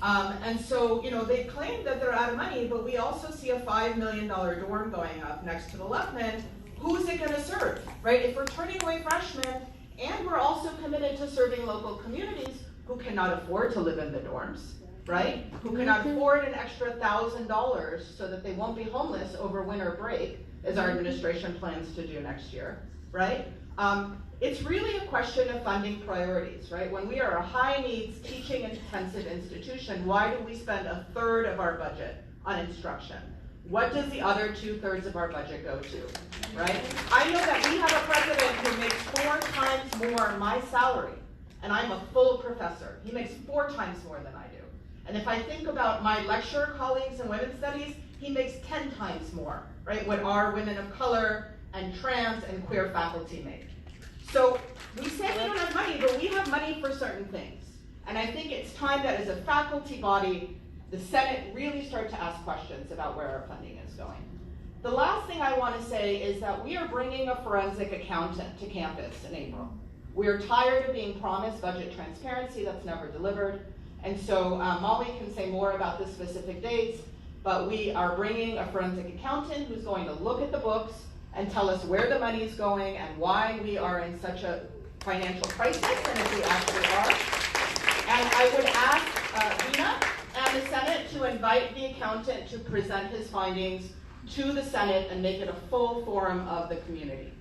And so, you know, they claim that they're out of money, but we also see a $5 million dorm going up next to the Luckman. Who's it gonna serve, right? If we're turning away freshmen, and we're also committed to serving local communities who cannot afford to live in the dorms, right? Who cannot afford an extra $1,000 so that they won't be homeless over winter break, as our administration plans to do next year, right? It's really a question of funding priorities, right? When we are a high-needs, teaching-intensive institution, why do we spend 1/3 of our budget on instruction? What does the other 2/3 of our budget go to, right? I know that we have a president who makes 4 times more my salary, and I'm a full professor. He makes 4 times more than I do. And if I think about my lecturer colleagues in women's studies, he makes 10 times more, right? What our women of color and trans and queer faculty make. So we say we don't have money, but we have money for certain things. And I think it's time that as a faculty body, the Senate really start to ask questions about where our funding is going. The last thing I want to say is that we are bringing a forensic accountant to campus in April. We're tired of being promised budget transparency that's never delivered. And so Molly can say more about the specific dates, but we are bringing a forensic accountant who's going to look at the books and tell us where the money is going and why we are in such a financial crisis, and if we actually are. And I would ask Dina and the Senate to invite the accountant to present his findings to the Senate and make it a full forum of the community.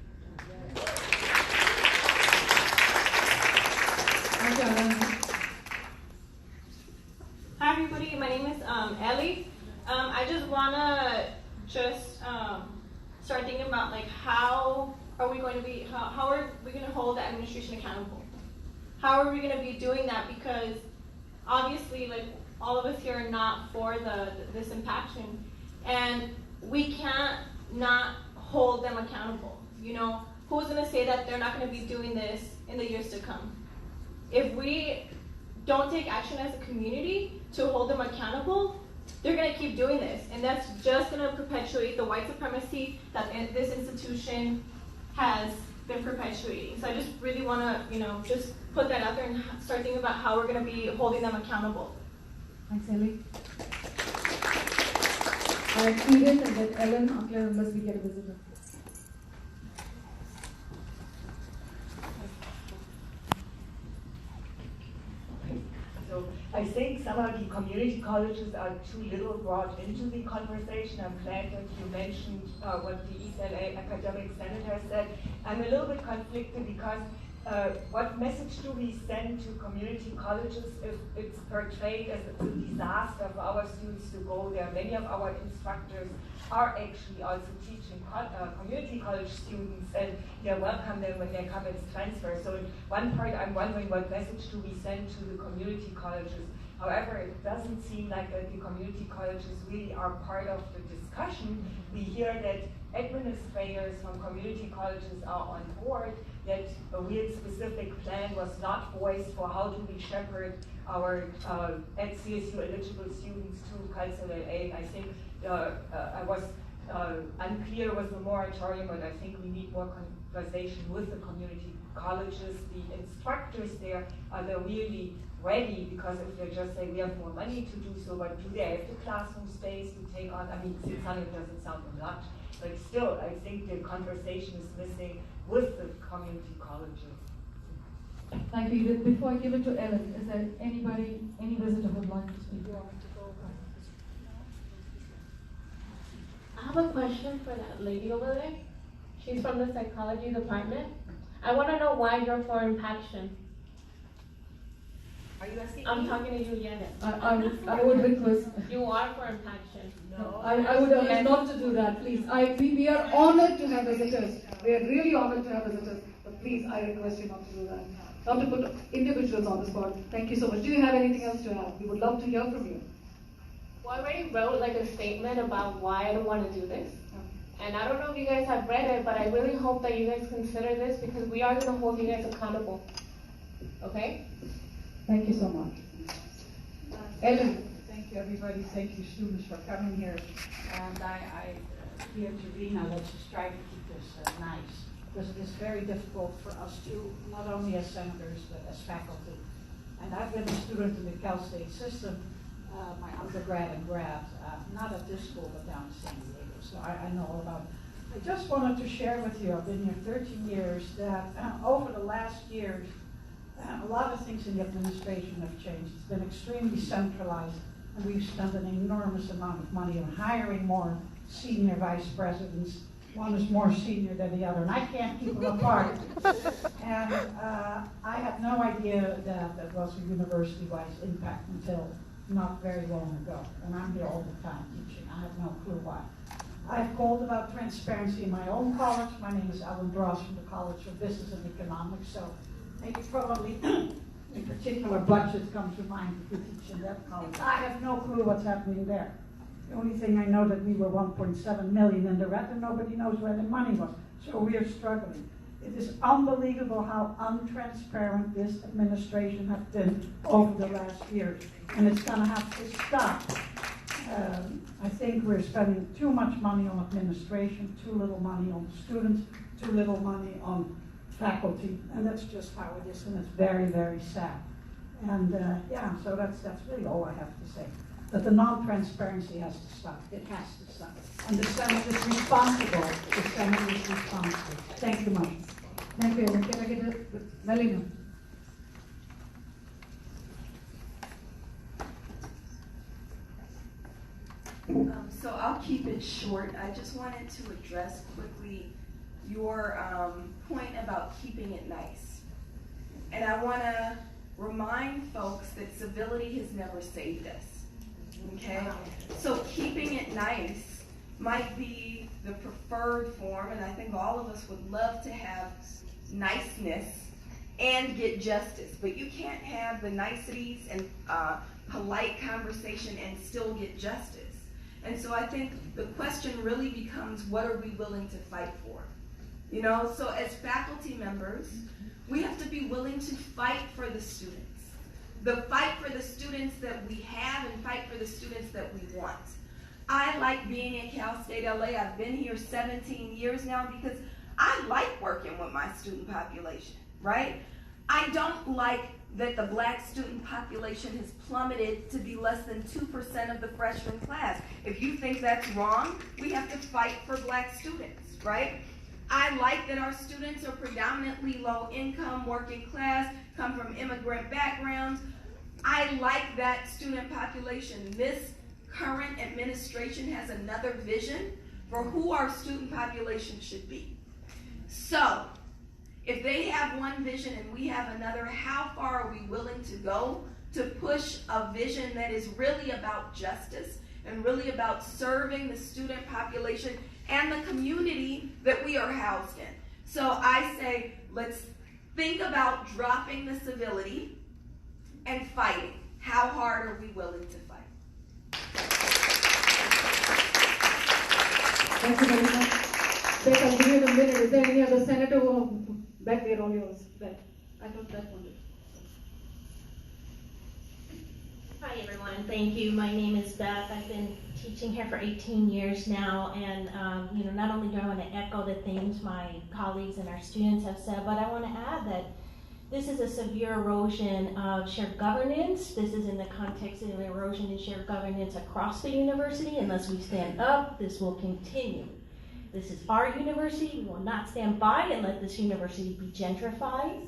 Hi everybody, my name is Ellie. I just wanna start thinking about like how are we going to hold the administration accountable? How are we going to be doing that? Because obviously, like all of us here are not for this impaction, and we can't not hold them accountable. You know, who's going to say that they're not going to be doing this in the years to come? If we don't take action as a community to hold them accountable, they're going to keep doing this, and that's just going to perpetuate the white supremacy that this institution has been perpetuating. So I just really want to, you know, just put that out there and start thinking about how we're going to be holding them accountable. Thanks, Ellie. Edith and then Ellen, unless we get a visitor. So I think some of the community colleges are too little brought into the conversation. I'm glad that you mentioned what the East LA Academic Senate has said. I'm a little bit conflicted because what message do we send to community colleges if it's portrayed as a disaster for our students to go there? Many of our instructors are actually also teaching community college students, and they welcome them when they come as transfer. So in one part, I'm wondering what message do we send to the community colleges? However, it doesn't seem like that the community colleges really are part of the discussion. We hear that administrators from community colleges are on board, that a real specific plan was not voiced for how do we shepherd our at CSU eligible students to CSULA. I think I was unclear with the moratorium, and I think we need more conversation with the community colleges. The instructors there, are they really ready? Because if they just say we have more money to do so, but do they have the classroom space to take on? I mean, 600 doesn't sound a lot, but still, I think the conversation is missing with the community colleges. Thank you. Before I give it to Ellen, is there anybody, any visitor who would like to speak? I have a question for that lady over there. She's from the psychology department. I want to know why you're for impaction. Are you asking I'm me? talking to you, yes. I would request. You are for impaction. No, I would not to do that, please. We are honored to have visitors. We are really honored to have visitors. The please, I request you not to do that. Not to put individuals on the spot. Thank you so much. Do you have anything else to add? We would love to hear from you. Well, I already wrote like a statement about why I don't want to do this. And I don't know if you guys have read it, but I really hope that you guys consider this because we are going to hold you guys accountable. Okay? Thank you so much. Ellen. Thank you, everybody. Thank you, students, for coming here. And I hear to Rina that she's trying to keep this nice, because it is very difficult for us to, not only as senators, but as faculty. And I've been a student in the Cal State system, my undergrad and grad, not at this school, but down in San Diego. So I know all about it. I just wanted to share with you, I've been here 13 years, that over the last years, a lot of things in the administration have changed. It's been extremely centralized, and we've spent an enormous amount of money on hiring more senior vice presidents. One is more senior than the other, and I can't keep them apart. And I had no idea that that was a university-wide impact until not very long ago. And I'm here all the time teaching. I have no clue why. I've called about transparency in my own college. My name is Ellen Dross from the College of Business and Economics, so maybe probably in particular budgets come to mind if you teach in that college. I have no clue what's happening there. The only thing I know that we were 1.7 million in the red and nobody knows where the money was. So we are struggling. It is unbelievable how untransparent this administration has been over the last years. And it's going to have to stop. I think we're spending too much money on administration, too little money on students, too little money on faculty. And that's just how it is, and it's very, very sad. And yeah, so that's really all I have to say. That the non-transparency has to stop. It has to stop. And the Senate is responsible. The Senate is responsible. Thank you much. Thank you. Can I get a Melina? So I'll keep it short. I just wanted to address quickly your point about keeping it nice. And I want to remind folks that civility has never saved us. Okay? So keeping it nice might be the preferred form, and I think all of us would love to have niceness and get justice. But you can't have the niceties and polite conversation and still get justice. And so I think the question really becomes, what are we willing to fight for? You know, so as faculty members, we have to be willing to fight for the students. The fight for the students that we have and fight for the students that we want. I like being in Cal State LA. I've been here 17 years now because I like working with my student population, right? I don't like that the black student population has plummeted to be less than 2% of the freshman class. If you think that's wrong, we have to fight for black students, right? I like that our students are predominantly low income, working class, come from immigrant backgrounds. I like that student population. This current administration has another vision for who our student population should be. So, if they have one vision and we have another, how far are we willing to go to push a vision that is really about justice and really about serving the student population and the community that we are housed in? So I say, let's think about dropping the civility and fighting. How hard are we willing to fight? Thank you very much. Beth, I'll give you a minute. Is there any other senator who Beth, they're all yours. Beth, I thought that one did. Hi everyone, thank you. My name is Beth. I've been teaching here for 18 years now, and not only do I want to echo the things my colleagues and our students have said, but I want to add that this is a severe erosion of shared governance. This is in the context of erosion in shared governance across the university. Unless we stand up, this will continue. This is our university. We will not stand by and let this university be gentrified.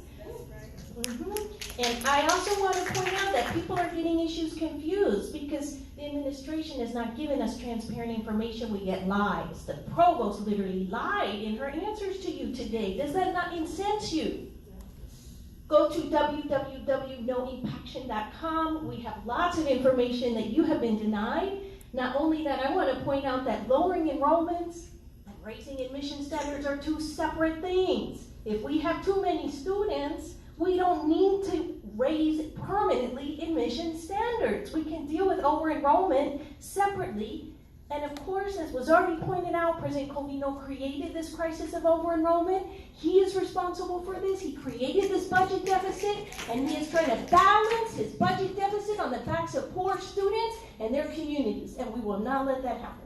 And I also want to point out that people are getting issues confused because the administration has not given us transparent information. We get lies. The provost literally lied in her answers to you today. Does that not incense you? Go to www.noimpaction.com. We have lots of information that you have been denied. Not only that, I want to point out that lowering enrollments and raising admission standards are two separate things. If we have too many students, we don't need to raise permanently admission standards. We can deal with over-enrollment separately. And of course, as was already pointed out, President Covino created this crisis of over-enrollment. He is responsible for this. He created this budget deficit, and he is trying to balance his budget deficit on the backs of poor students and their communities, and we will not let that happen.